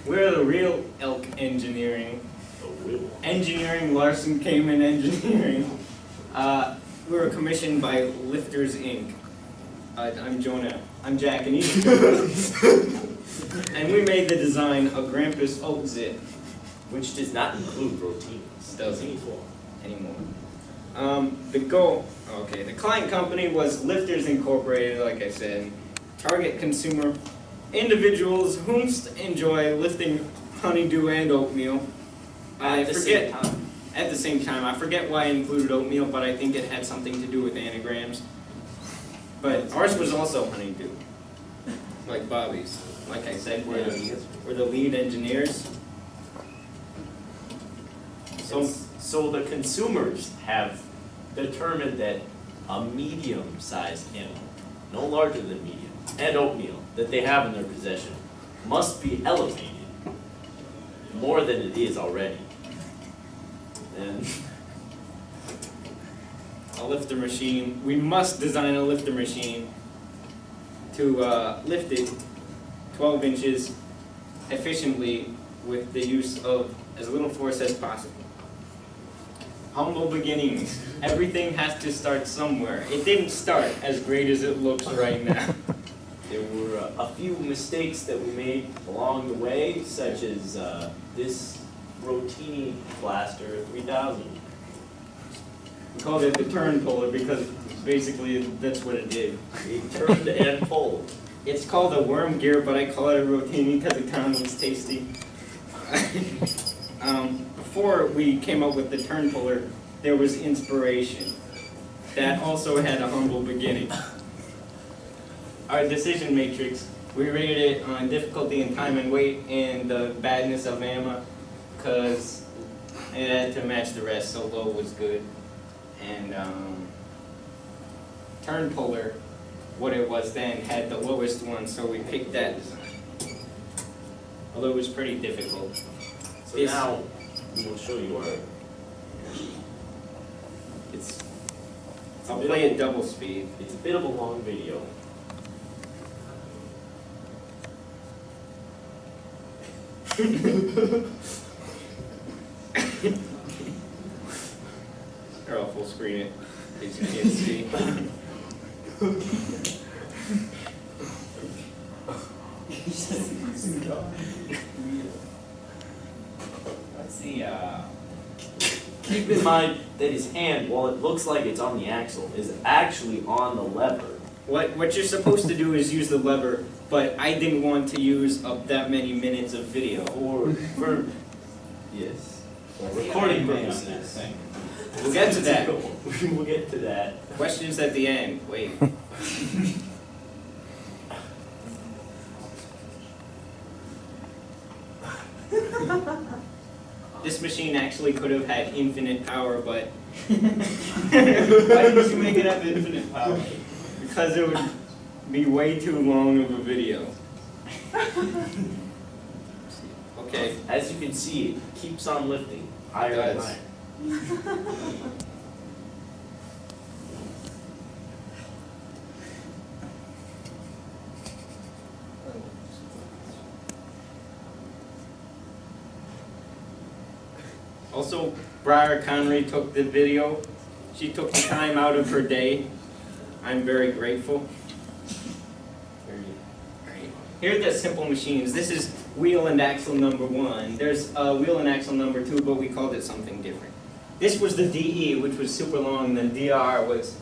We're the real elk engineering. Engineering, Larsen, Kaman Engineering. We were commissioned by Lifters Inc. I'm Jonah. I'm Jack and he's Jonah. And we made the design Agrampus Oat Zip. Which does not include routines. Doesn't anymore. The client company was Lifters Incorporated, like I said. Target consumer individuals whom enjoy lifting honeydew and oatmeal. At the same time. I forget why I included oatmeal, but I think it had something to do with anagrams. But ours was also honeydew, like Bobby's. Like I said, we're the lead engineers. So the consumers have determined that a medium-sized animal, no larger than medium, and oatmeal that they have in their possession must be elevated more than it is already. And a lifter machine. We must design a lifter machine to lift it 12 inches efficiently with the use of as little force as possible. Humble beginnings. Everything has to start somewhere. It didn't start as great as it looks right now. there were a few mistakes that we made along the way, such as this Rotini Blaster 3000. We called it the turn puller because basically that's what it did. It turned and pulled. It's called a worm gear, but I call it a Rotini because it kind of looks tasty. Before we came up with the turn puller, there was inspiration. That also had a humble beginning. Our decision matrix, we rated it on difficulty and time and weight and the badness of ammo because it had to match the rest, so low was good. And turn puller, what it was then, had the lowest one, so we picked that design. Although it was pretty difficult. So now we will show you our. I'll play it double speed. It's a bit of a long video. Or I'll full screen it, as you can't see. Let's see, Keep in mind that his hand, while it looks like it's on the axle, is actually on the lever. What you're supposed to do is use the lever, but I didn't want to use up that many minutes of video. For recording purposes. We'll get to that. We'll get to that. Questions at the end. Wait. This machine actually could have had infinite power, but why did you make it have infinite power? Because it would be way too long of a video. Okay. As you can see, it keeps on lifting higher and higher. Also, Briar Connery took the video. She took the time out of her day. I'm very grateful. Here are the simple machines. This is wheel and axle number 1. There's wheel and axle number 2, but we called it something different. This was the DE, which was super long, and the DR was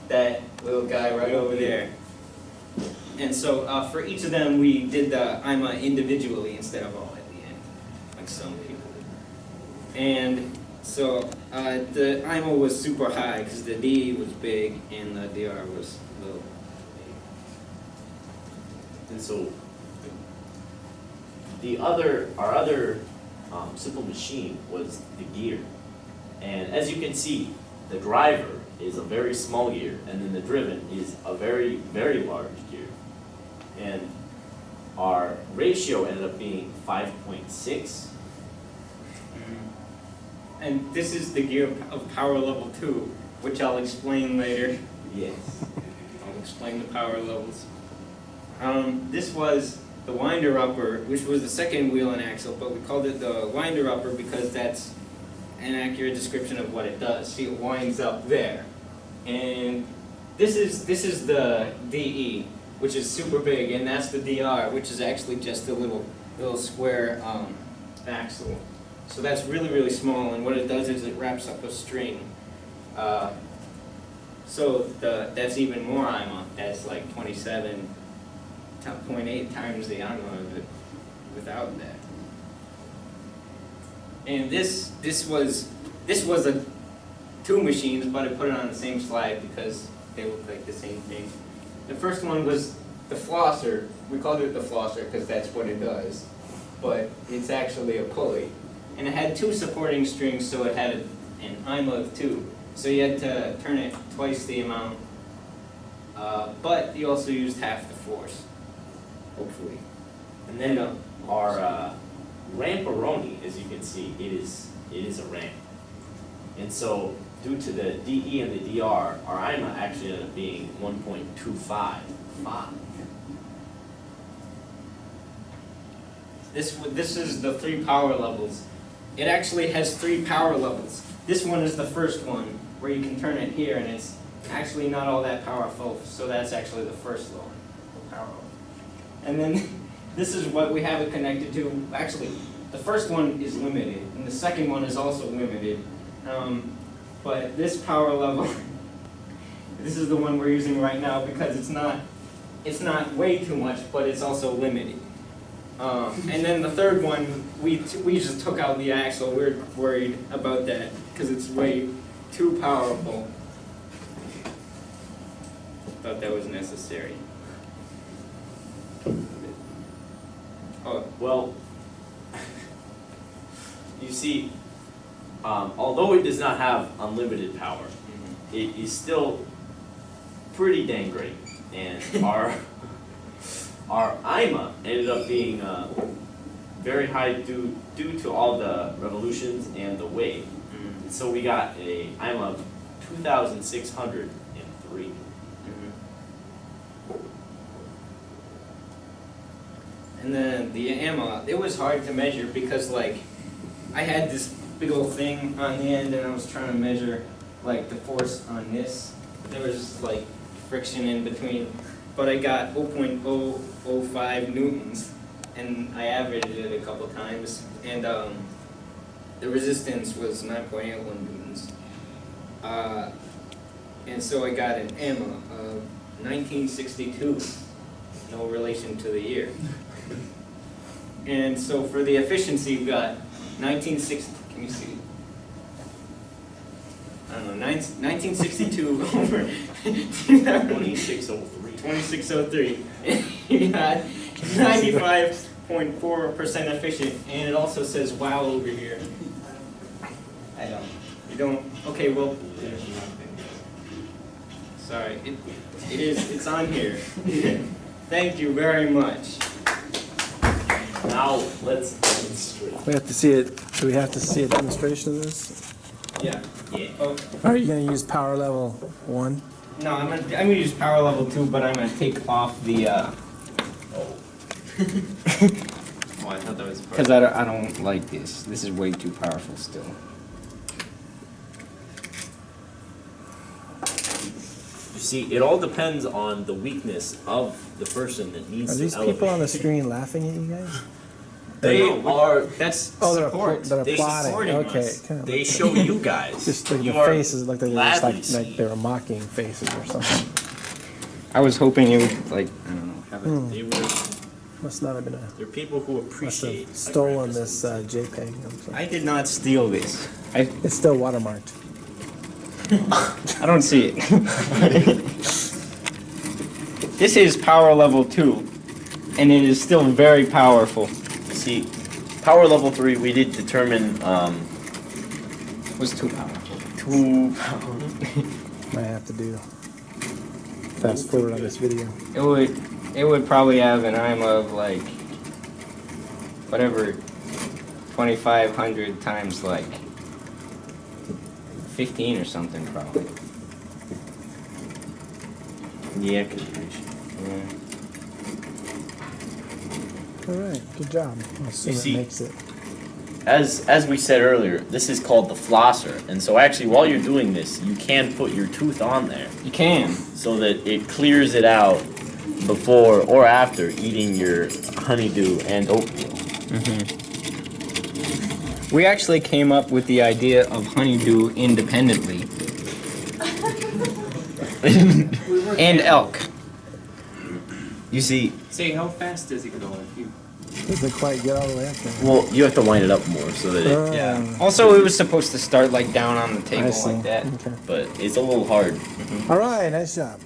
that little guy right over there. And so for each of them, we did the IMA individually instead of all at the end, like some people. And so the IMA was super high because the DE was big and the DR was little. And so our other simple machine was the gear. And as you can see, the driver is a very small gear, and then the driven is a very, very large gear. And our ratio ended up being 5.6. And this is the gear of power level 2, which I'll explain later. Yes. I'll explain the power levels. This was the winder upper, which was the second wheel and axle, but we called it the winder upper because that's an accurate description of what it does. See, it winds up there. And this is the DE, which is super big, and that's the DR, which is actually just a little square axle. So that's really, really small, and what it does is it wraps up a string. So that's even more IMA. That's like 27.8 times the IMA of it without that. And this was two machines, but I put it on the same slide because they look like the same thing. The first one was the flosser. We called it the flosser because that's what it does, but it's actually a pulley. And it had two supporting strings, so it had an IMA of 2. So you had to turn it twice the amount, but you also used half the force, hopefully. And then our ramperoni, as you can see, it is a ramp. And so due to the DE and the DR, our IMA actually ended up being 1.255. This is the 3 power levels. It actually has 3 power levels. This one is the first one, where you can turn it here, and it's actually not all that powerful, so that's actually the first one, the power level. And then this is what we have it connected to. Actually, the first one is limited, and the second one is also limited. But this power level, this is the one we're using right now because it's not way too much, but it's also limited. And then the third one, we just took out the axle. We're worried about that because it's way too powerful. Thought that was necessary. Oh, well, you see, although it does not have unlimited power, it is still pretty dang great. And our IMA ended up being very high due to all the revolutions and the weight. So we got a IMA of 2,603. And then the AMA, it was hard to measure because like I had this big old thing on the end and I was trying to measure like the force on this. There was like friction in between, but I got 0.005 newtons and I averaged it a couple times, and the resistance was 9.81 newtons. And so I got an AMA of 1962, no relation to the year. And so for the efficiency, we got 1960, can you see? I don't know, 1962 over 2603. 2603. You got 95.4% efficient, and it also says wow over here. I don't. You don't? Okay, well, sorry. It's on here. Thank you very much. Now let's demonstrate. We have to see it. Do we have to see a demonstration of this? Yeah. Yeah. Oh, Are you going to use power level 1? no, I'm gonna use power level 2, but I'm gonna take off the Oh, I thought that was part. because I don't like this. This is way too powerful still. You see, it all depends on the weakness of the person that needs Are to these elevate. people on the screen laughing at you guys? They are. That's Oh, they're support. they're They applauding. supporting Okay, us. kind of They like show you guys. just like You the are faces look like they were just gladly like seen. they were mocking faces or something. I was hoping it would, like, I don't know, have it. They were. Must not have been They're people who must appreciate. have stolen this JPEG. I'm sorry. I did not steal this. It's still watermarked. I don't see it. This is power level 2, and it is still very powerful. You see, power level 3, we did determine It was too powerful. Might have to do fast forward on this video. It would probably have an IMA of like whatever 2,500 times like 15 or something probably. Yeah, configuration. Yeah. All right, good job. I'll assume You it see- makes it. As we said earlier, this is called the flosser, and so actually while you're doing this, you can put your tooth on there You can. so that it clears it out before or after eating your honeydew and oatmeal. We actually came up with the idea of honeydew independently. And elk. You see, Say, how fast does it go? If you... Doesn't quite get all the way up there. well, you have to wind it up more so that it, Yeah. Also, it was supposed to start like down on the I table see. like that. Okay. but it's a little hard. All right, nice job.